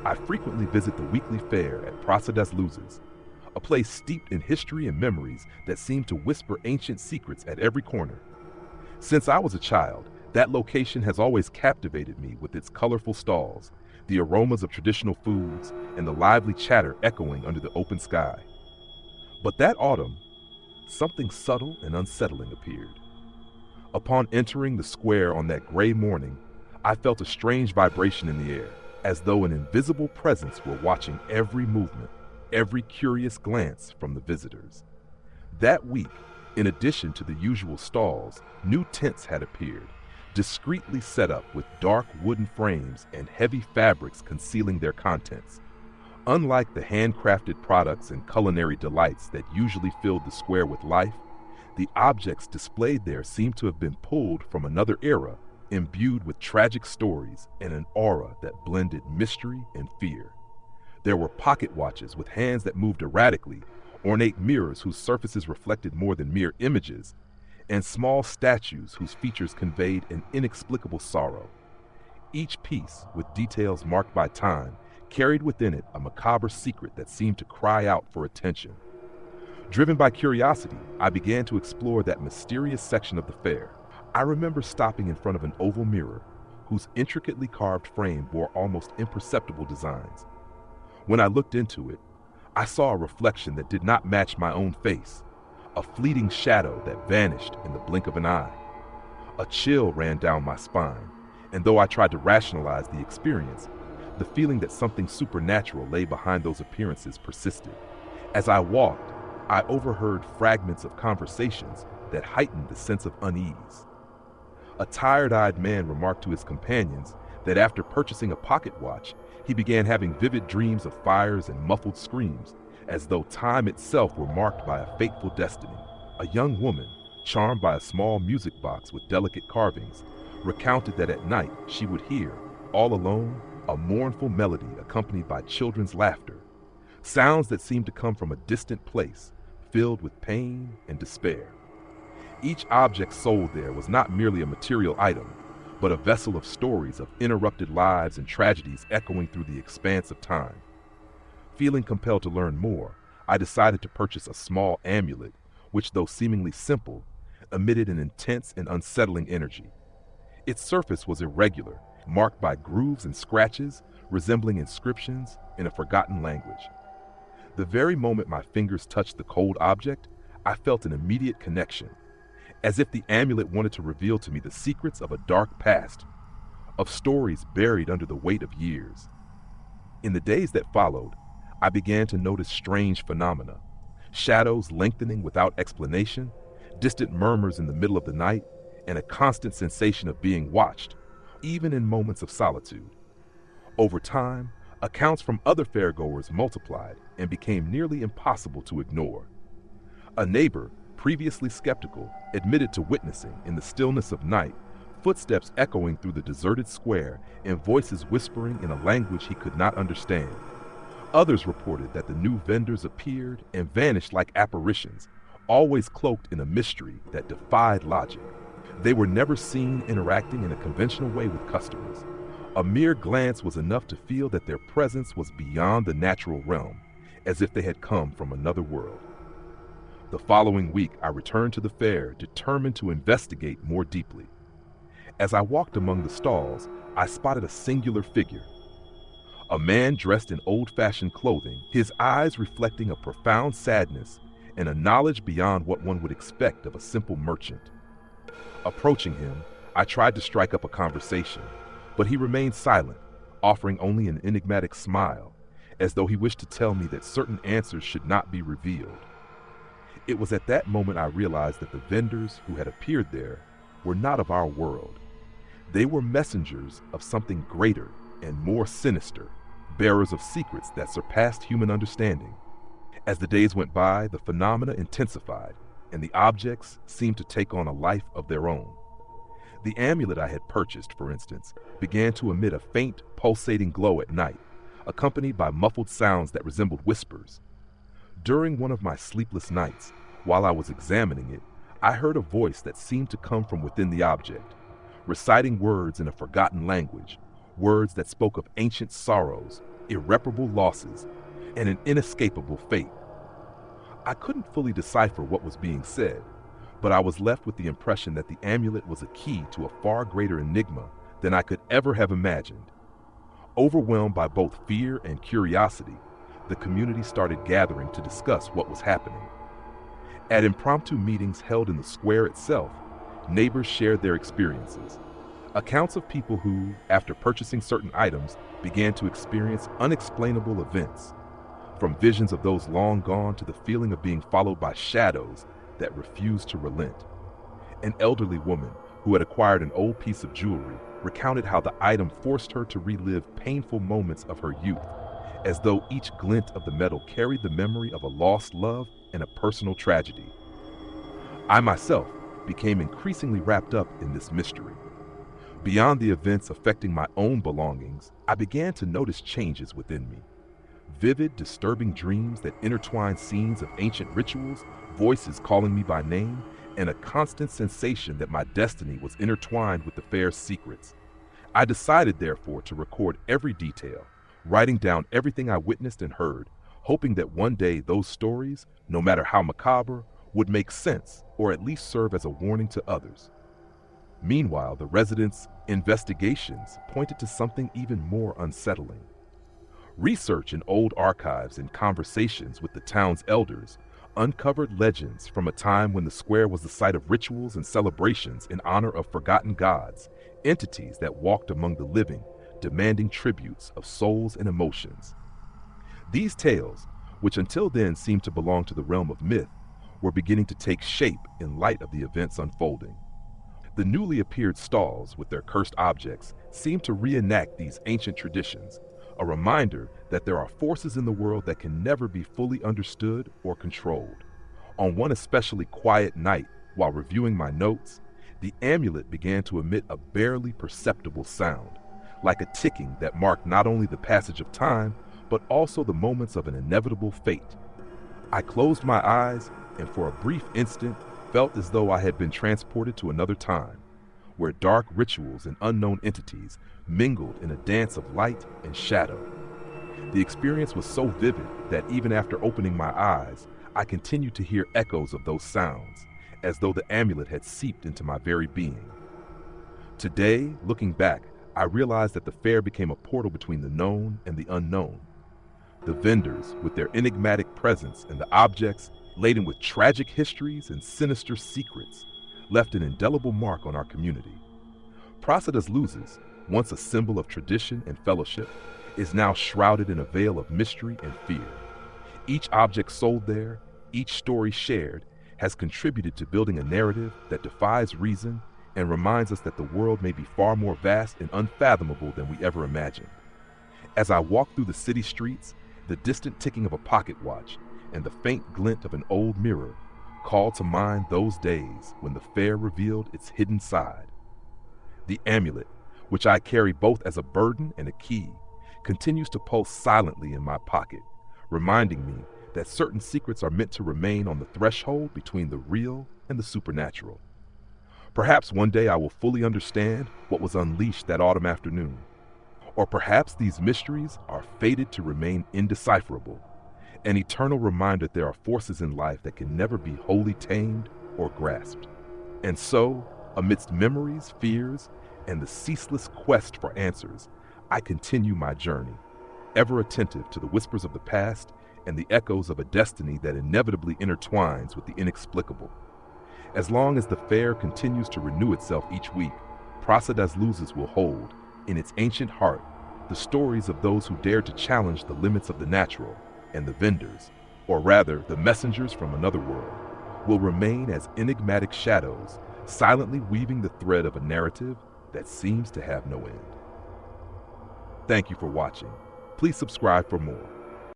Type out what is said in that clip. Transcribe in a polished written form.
I frequently visit the weekly fair at Praça das Luzes, a place steeped in history and memories that seem to whisper ancient secrets at every corner. Since I was a child, that location has always captivated me with its colorful stalls, the aromas of traditional foods, and the lively chatter echoing under the open sky. But that autumn, something subtle and unsettling appeared. Upon entering the square on that gray morning, I felt a strange vibration in the air, as though an invisible presence were watching every movement, every curious glance from the visitors. That week, in addition to the usual stalls, new tents had appeared, discreetly set up with dark wooden frames and heavy fabrics concealing their contents. Unlike the handcrafted products and culinary delights that usually filled the square with life, the objects displayed there seemed to have been pulled from another era, imbued with tragic stories and an aura that blended mystery and fear. There were pocket watches with hands that moved erratically, ornate mirrors whose surfaces reflected more than mere images, and small statues whose features conveyed an inexplicable sorrow. Each piece, with details marked by time, carried within it a macabre secret that seemed to cry out for attention. Driven by curiosity, I began to explore that mysterious section of the fair. I remember stopping in front of an oval mirror whose intricately carved frame bore almost imperceptible designs. When I looked into it, I saw a reflection that did not match my own face, a fleeting shadow that vanished in the blink of an eye. A chill ran down my spine, and though I tried to rationalize the experience, the feeling that something supernatural lay behind those appearances persisted. As I walked, I overheard fragments of conversations that heightened the sense of unease. A tired-eyed man remarked to his companions that after purchasing a pocket watch, he began having vivid dreams of fires and muffled screams, as though time itself were marked by a fateful destiny. A young woman, charmed by a small music box with delicate carvings, recounted that at night she would hear, all alone, a mournful melody accompanied by children's laughter, sounds that seemed to come from a distant place, filled with pain and despair. Each object sold there was not merely a material item, but a vessel of stories of interrupted lives and tragedies echoing through the expanse of time. Feeling compelled to learn more, I decided to purchase a small amulet, which, though seemingly simple, emitted an intense and unsettling energy. Its surface was irregular, marked by grooves and scratches, resembling inscriptions in a forgotten language. The very moment my fingers touched the cold object, I felt an immediate connection, as if the amulet wanted to reveal to me the secrets of a dark past, of stories buried under the weight of years. In the days that followed, I began to notice strange phenomena, shadows lengthening without explanation, distant murmurs in the middle of the night, and a constant sensation of being watched, even in moments of solitude. Over time, accounts from other fairgoers multiplied and became nearly impossible to ignore. A neighbor, previously skeptical, admitted to witnessing, in the stillness of night, footsteps echoing through the deserted square and voices whispering in a language he could not understand. Others reported that the new vendors appeared and vanished like apparitions, always cloaked in a mystery that defied logic. They were never seen interacting in a conventional way with customers. A mere glance was enough to feel that their presence was beyond the natural realm, as if they had come from another world. The following week, I returned to the fair, determined to investigate more deeply. As I walked among the stalls, I spotted a singular figure. A man dressed in old-fashioned clothing, his eyes reflecting a profound sadness and a knowledge beyond what one would expect of a simple merchant. Approaching him, I tried to strike up a conversation, but he remained silent, offering only an enigmatic smile, as though he wished to tell me that certain answers should not be revealed. It was at that moment I realized that the vendors who had appeared there were not of our world. They were messengers of something greater and more sinister, bearers of secrets that surpassed human understanding. As the days went by, the phenomena intensified, and the objects seemed to take on a life of their own. The amulet I had purchased, for instance, began to emit a faint, pulsating glow at night, accompanied by muffled sounds that resembled whispers. During one of my sleepless nights, while I was examining it, I heard a voice that seemed to come from within the object, reciting words in a forgotten language, words that spoke of ancient sorrows, irreparable losses, and an inescapable fate. I couldn't fully decipher what was being said, but I was left with the impression that the amulet was a key to a far greater enigma than I could ever have imagined. Overwhelmed by both fear and curiosity, the community started gathering to discuss what was happening. At impromptu meetings held in the square itself, neighbors shared their experiences. Accounts of people who, after purchasing certain items, began to experience unexplainable events, from visions of those long gone to the feeling of being followed by shadows that refused to relent. An elderly woman who had acquired an old piece of jewelry recounted how the item forced her to relive painful moments of her youth, as though each glint of the metal carried the memory of a lost love and a personal tragedy. I myself became increasingly wrapped up in this mystery. Beyond the events affecting my own belongings, I began to notice changes within me. Vivid, disturbing dreams that intertwined scenes of ancient rituals, voices calling me by name, and a constant sensation that my destiny was intertwined with the fair's secrets. I decided, therefore, to record every detail, writing down everything I witnessed and heard, hoping that one day those stories, no matter how macabre, would make sense or at least serve as a warning to others. Meanwhile, the residents' investigations pointed to something even more unsettling. Research in old archives and conversations with the town's elders uncovered legends from a time when the square was the site of rituals and celebrations in honor of forgotten gods, entities that walked among the living, demanding tributes of souls and emotions. These tales, which until then seemed to belong to the realm of myth, were beginning to take shape in light of the events unfolding. The newly appeared stalls with their cursed objects seemed to reenact these ancient traditions, a reminder that there are forces in the world that can never be fully understood or controlled. On one especially quiet night, while reviewing my notes, the amulet began to emit a barely perceptible sound, like a ticking that marked not only the passage of time, but also the moments of an inevitable fate. I closed my eyes and for a brief instant felt as though I had been transported to another time, where dark rituals and unknown entities mingled in a dance of light and shadow. The experience was so vivid that even after opening my eyes, I continued to hear echoes of those sounds, as though the amulet had seeped into my very being. Today, looking back, I realized that the fair became a portal between the known and the unknown. The vendors, with their enigmatic presence, and the objects, laden with tragic histories and sinister secrets, left an indelible mark on our community. Praça das Luzes, once a symbol of tradition and fellowship, is now shrouded in a veil of mystery and fear. Each object sold there, each story shared, has contributed to building a narrative that defies reason and reminds us that the world may be far more vast and unfathomable than we ever imagined. As I walk through the city streets, the distant ticking of a pocket watch and the faint glint of an old mirror call to mind those days when the fair revealed its hidden side. The amulet, which I carry both as a burden and a key, continues to pulse silently in my pocket, reminding me that certain secrets are meant to remain on the threshold between the real and the supernatural. Perhaps one day I will fully understand what was unleashed that autumn afternoon. Or perhaps these mysteries are fated to remain indecipherable, an eternal reminder there are forces in life that can never be wholly tamed or grasped. And so, amidst memories, fears, and the ceaseless quest for answers, I continue my journey, ever attentive to the whispers of the past and the echoes of a destiny that inevitably intertwines with the inexplicable. As long as the fair continues to renew itself each week, Praça das Luzes will hold, in its ancient heart, the stories of those who dared to challenge the limits of the natural, and the vendors, or rather the messengers from another world, will remain as enigmatic shadows, silently weaving the thread of a narrative that seems to have no end. Thank you for watching. Please subscribe for more.